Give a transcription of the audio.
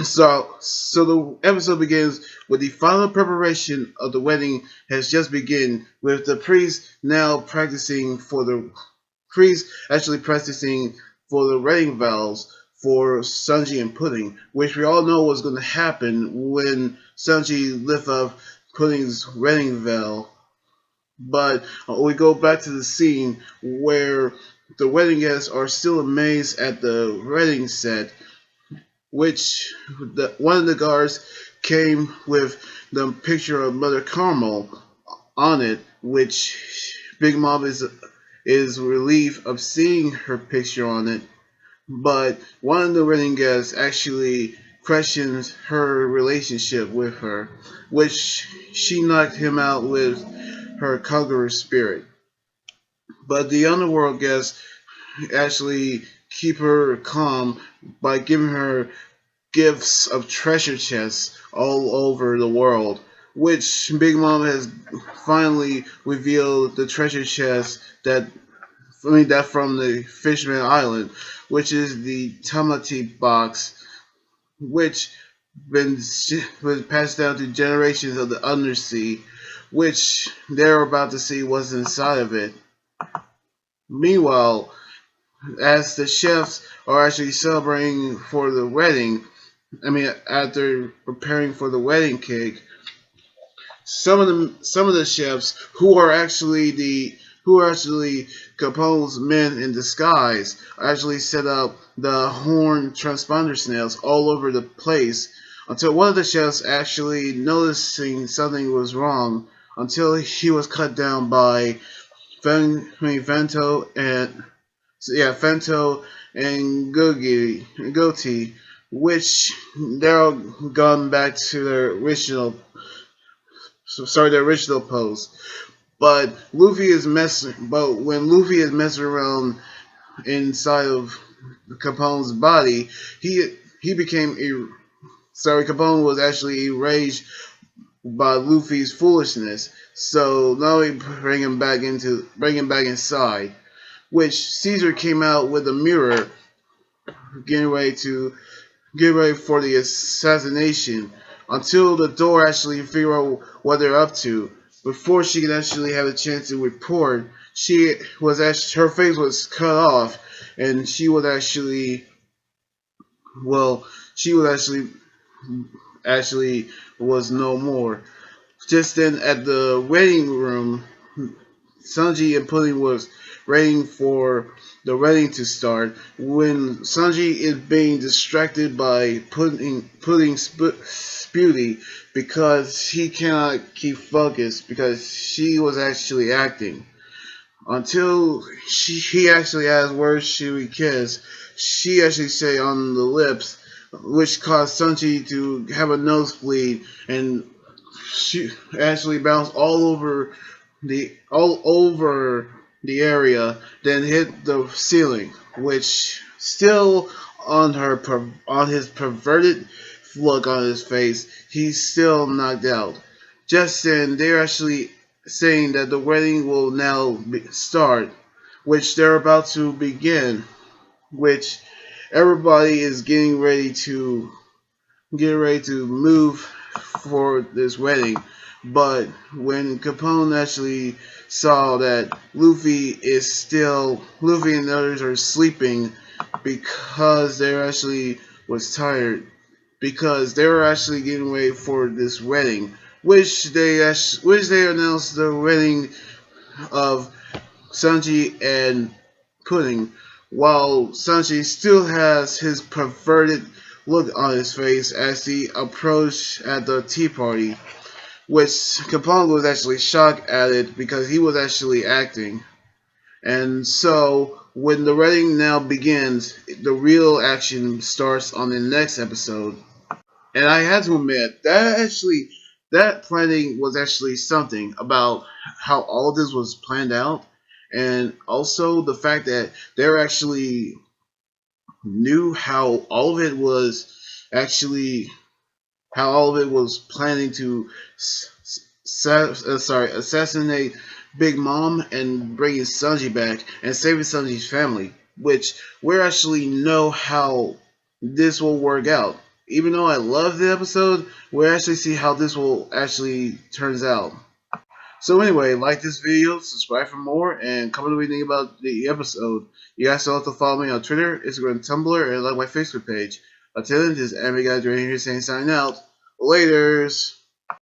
So the episode begins with the final preparation of the wedding has just begun, with the priest actually practicing for the wedding vows for Sanji and Pudding, which we all know was going to happen when Sanji lift up Pudding's wedding veil. But we go back to the scene where the wedding guests are still amazed at the wedding set, which one of the guards came with the picture of Mother Carmel on it, which Big Mom is relieved of seeing her picture on it. But one of the wedding guests actually questions her relationship with her, which she knocked him out with her conqueror spirit. But the underworld guests actually keep her calm by giving her gifts of treasure chests all over the world, which Big Mom has finally revealed the treasure chest that from the Fishman Island, which is the Tamati box, which been was passed down to generations of the undersea, which they're about to see what's inside of it. Meanwhile, as the chefs are actually celebrating for the wedding, after preparing for the wedding cake, some of the chefs who are actually Capone's men in disguise actually set up the horn transponder snails all over the place until one of the chefs actually noticing something was wrong until he was cut down by Vento and Fento and Goti, which they're all gone back to their original pose. But when Luffy is messing around inside of Capone's body, he became Capone was actually enraged by Luffy's foolishness. So now we bring him back inside, which Caesar came out with a mirror, getting ready to get ready for the assassination until the door actually figure out what they're up to. Before she could actually have a chance to report, her face was cut off, and she was actually was no more. Just then, at the waiting room, Sanji and Pudding was waiting for the wedding to start when Sanji is being distracted by Pudding's beauty because he cannot keep focused because she was actually acting. Until he actually asked where should we kiss, she actually say on the lips, which caused Sanji to have a nosebleed and she actually bounced all over the area, then hit the ceiling, which still on his perverted look on his face, he's still knocked out. Just then, they're actually saying that the wedding will now start, which they're about to begin, which everybody is getting ready to move for this wedding. But when Capone actually saw that Luffy and the others are sleeping because they actually was tired because they were actually getting ready for this wedding, which they announced the wedding of Sanji and Pudding, while Sanji still has his perverted look on his face as he approached at the tea party, which Capone was actually shocked at it because he was actually acting. And so, when the wedding now begins, the real action starts on the next episode. And I had to admit that planning was actually something about how all of this was planned out, and also the fact that they actually knew actually how all of it was planning to assassinate Big Mom and bringing Sanji back and saving Sanji's family, which we actually know how this will work out. Even though I love the episode, we'll actually see how this will actually turns out. So anyway, like this video, subscribe for more, and comment what you think about the episode. You guys still have to follow me on Twitter, Instagram, Tumblr, and like my Facebook page. Until then, this is Anime Guy Drain here saying sign out. Laters!